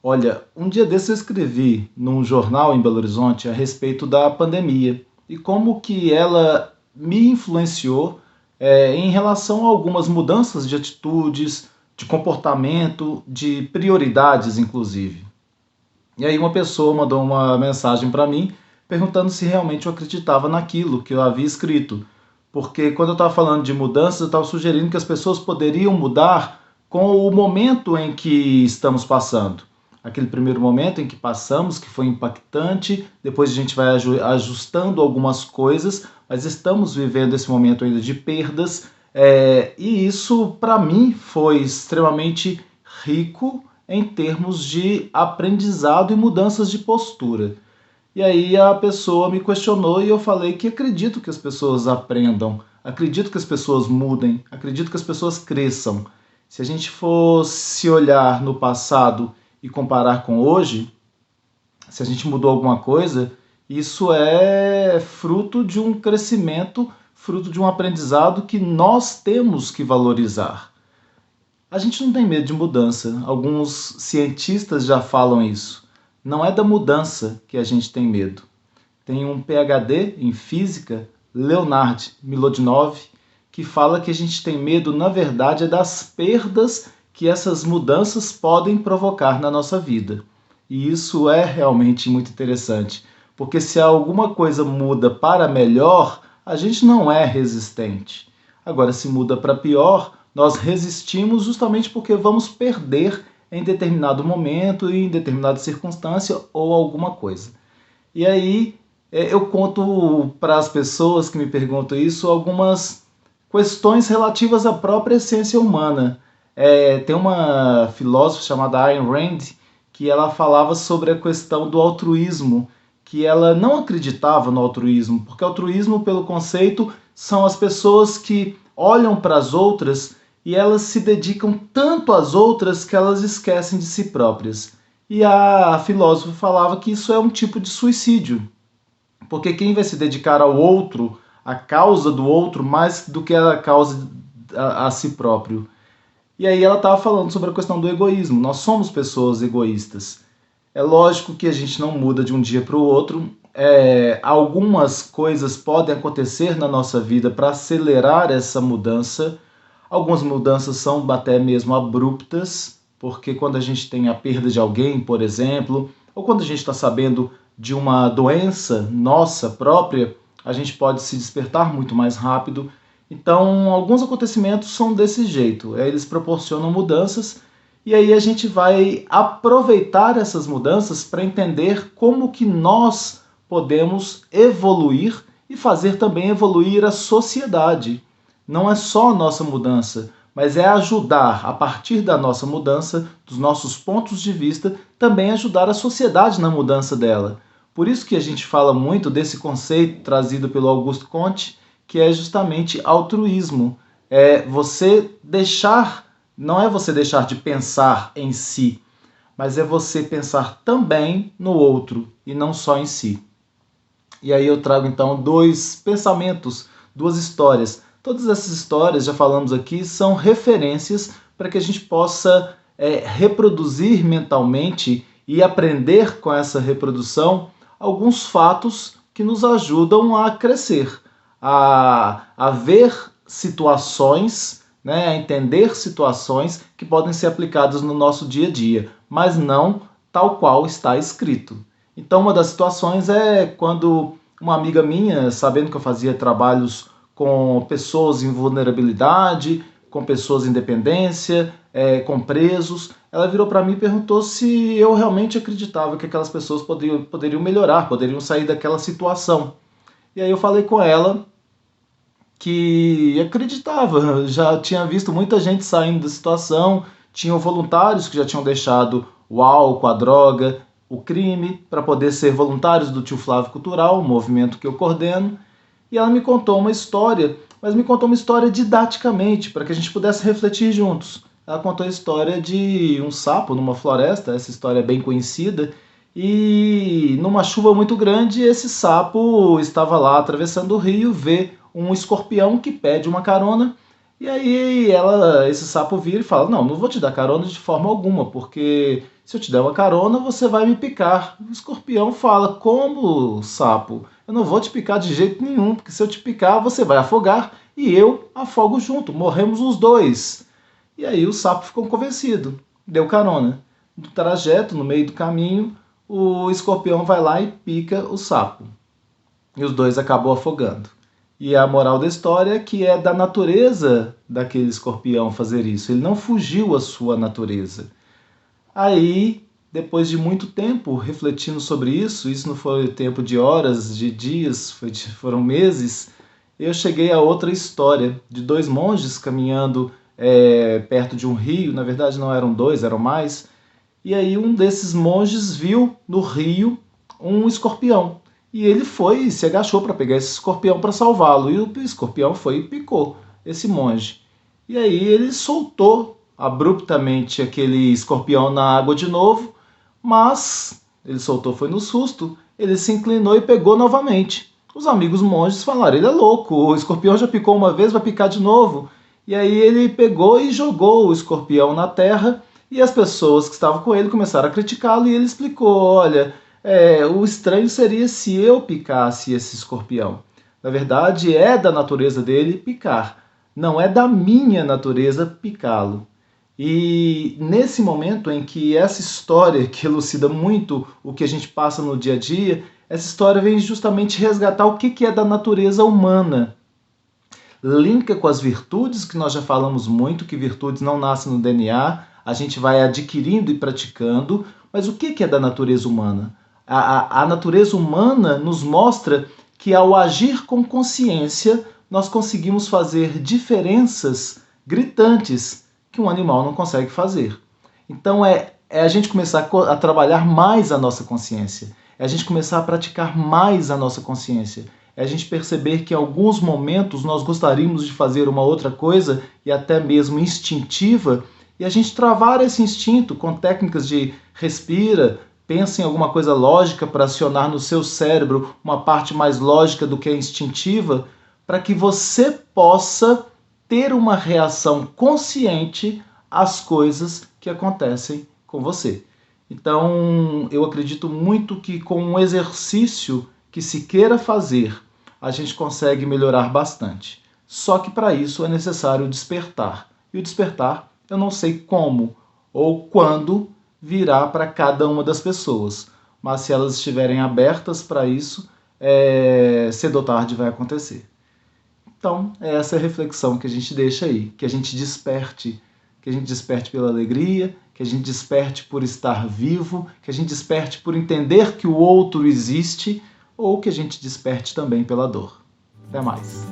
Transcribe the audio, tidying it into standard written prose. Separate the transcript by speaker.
Speaker 1: Olha, um dia desses eu escrevi num jornal em Belo Horizonte a respeito da pandemia e como que ela me influenciou em relação a algumas mudanças de atitudes, de comportamento, de prioridades, inclusive. E aí uma pessoa mandou uma mensagem para mim perguntando se realmente eu acreditava naquilo que eu havia escrito. Porque quando eu estava falando de mudanças, eu estava sugerindo que as pessoas poderiam mudar com o momento em que estamos passando. Aquele primeiro momento em que passamos, que foi impactante, depois a gente vai ajustando algumas coisas, mas estamos vivendo esse momento ainda de perdas, e isso para mim foi extremamente rico em termos de aprendizado e mudanças de postura. E aí a pessoa me questionou e eu falei que acredito que as pessoas aprendam, acredito que as pessoas mudem, acredito que as pessoas cresçam. Se a gente for se olhar no passado e comparar com hoje, se a gente mudou alguma coisa, isso é fruto de um crescimento, fruto de um aprendizado que nós temos que valorizar. A gente não tem medo de mudança. Alguns cientistas já falam isso. Não é da mudança que a gente tem medo. Tem um PhD em física, Leonard Milodinov, que fala que a gente tem medo, na verdade, é das perdas que essas mudanças podem provocar na nossa vida. E isso é realmente muito interessante, porque se alguma coisa muda para melhor, a gente não é resistente. Agora, se muda para pior, nós resistimos justamente porque vamos perder em determinado momento, em determinada circunstância ou alguma coisa. E aí eu conto para as pessoas que me perguntam isso algumas questões relativas à própria essência humana. Tem uma filósofa chamada Ayn Rand que ela falava sobre a questão do altruísmo, que ela não acreditava no altruísmo, porque altruísmo, pelo conceito, são as pessoas que olham para as outras e elas se dedicam tanto às outras que elas esquecem de si próprias. E a filósofa falava que isso é um tipo de suicídio, porque quem vai se dedicar ao outro, à causa do outro, mais do que a causa a si próprio? E aí ela estava falando sobre a questão do egoísmo. Nós somos pessoas egoístas. É lógico que a gente não muda de um dia para o outro. Algumas coisas podem acontecer na nossa vida para acelerar essa mudança. Algumas mudanças são até mesmo abruptas, porque quando a gente tem a perda de alguém, por exemplo, ou quando a gente está sabendo de uma doença nossa própria, a gente pode se despertar muito mais rápido. Então, alguns acontecimentos são desse jeito, eles proporcionam mudanças e aí a gente vai aproveitar essas mudanças para entender como que nós podemos evoluir e fazer também evoluir a sociedade. Não é só a nossa mudança, mas é ajudar, a partir da nossa mudança, dos nossos pontos de vista, também ajudar a sociedade na mudança dela. Por isso que a gente fala muito desse conceito trazido pelo Auguste Comte, que é justamente altruísmo. Não é você deixar de pensar em si, mas é você pensar também no outro e não só em si. E aí eu trago então dois pensamentos, duas histórias. Todas essas histórias, já falamos aqui, são referências para que a gente possa reproduzir mentalmente e aprender com essa reprodução alguns fatos que nos ajudam a crescer, a ver situações, né, a entender situações que podem ser aplicadas no nosso dia a dia, mas não tal qual está escrito. Então, uma das situações é quando uma amiga minha, sabendo que eu fazia trabalhos com pessoas em vulnerabilidade, com pessoas em dependência, com presos, ela virou para mim e perguntou se eu realmente acreditava que aquelas pessoas poderiam melhorar, poderiam sair daquela situação. E aí eu falei com ela que acreditava, já tinha visto muita gente saindo da situação, tinham voluntários que já tinham deixado o álcool, a droga, o crime, para poder ser voluntários do Tio Flávio Cultural, um movimento que eu coordeno, e ela me contou uma história, mas me contou uma história didaticamente, para que a gente pudesse refletir juntos. Ela contou a história de um sapo numa floresta, essa história é bem conhecida, e numa chuva muito grande, esse sapo estava lá atravessando o rio, vê um escorpião que pede uma carona, e aí esse sapo vira e fala, não vou te dar carona de forma alguma, porque se eu te der uma carona, você vai me picar. O escorpião fala: como, sapo? Eu não vou te picar de jeito nenhum, porque se eu te picar, você vai afogar e eu afogo junto, morremos os dois. E aí o sapo ficou convencido, deu carona. No trajeto, no meio do caminho, o escorpião vai lá e pica o sapo. E os dois acabam afogando. E a moral da história é que é da natureza daquele escorpião fazer isso. Ele não fugiu à sua natureza. Aí, depois de muito tempo refletindo sobre isso não foi tempo de horas, de dias, foram meses, eu cheguei a outra história de dois monges caminhando perto de um rio. Na verdade não eram dois, eram mais. E aí um desses monges viu no rio um escorpião. E ele foi e se agachou para pegar esse escorpião para salvá-lo. E o escorpião foi e picou esse monge. E aí ele soltou abruptamente aquele escorpião na água de novo, mas ele soltou foi no susto, ele se inclinou e pegou novamente. Os amigos monges falaram: ele é louco, o escorpião já picou uma vez, vai picar de novo. E aí ele pegou e jogou o escorpião na terra, e as pessoas que estavam com ele começaram a criticá-lo, e ele explicou: olha, o estranho seria se eu picasse esse escorpião. Na verdade, é da natureza dele picar, não é da minha natureza picá-lo. E nesse momento em que essa história, que elucida muito o que a gente passa no dia a dia, essa história vem justamente resgatar o que é da natureza humana. Linka com as virtudes, que nós já falamos muito, que virtudes não nascem no DNA, a gente vai adquirindo e praticando, mas o que é da natureza humana? A natureza humana nos mostra que ao agir com consciência, nós conseguimos fazer diferenças gritantes que um animal não consegue fazer. Então é a gente começar a trabalhar mais a nossa consciência, é a gente começar a praticar mais a nossa consciência, é a gente perceber que em alguns momentos nós gostaríamos de fazer uma outra coisa e até mesmo instintiva, e a gente travar esse instinto com técnicas de respira, pensa em alguma coisa lógica para acionar no seu cérebro uma parte mais lógica do que a instintiva, para que você possa ter uma reação consciente às coisas que acontecem com você. Então, eu acredito muito que com um exercício que se queira fazer, a gente consegue melhorar bastante. Só que para isso é necessário despertar. E o despertar, eu não sei como ou quando virá para cada uma das pessoas. Mas se elas estiverem abertas para isso, cedo ou tarde vai acontecer. Então, é essa reflexão que a gente deixa aí, que a gente desperte pela alegria, que a gente desperte por estar vivo, que a gente desperte por entender que o outro existe, ou que a gente desperte também pela dor. Até mais.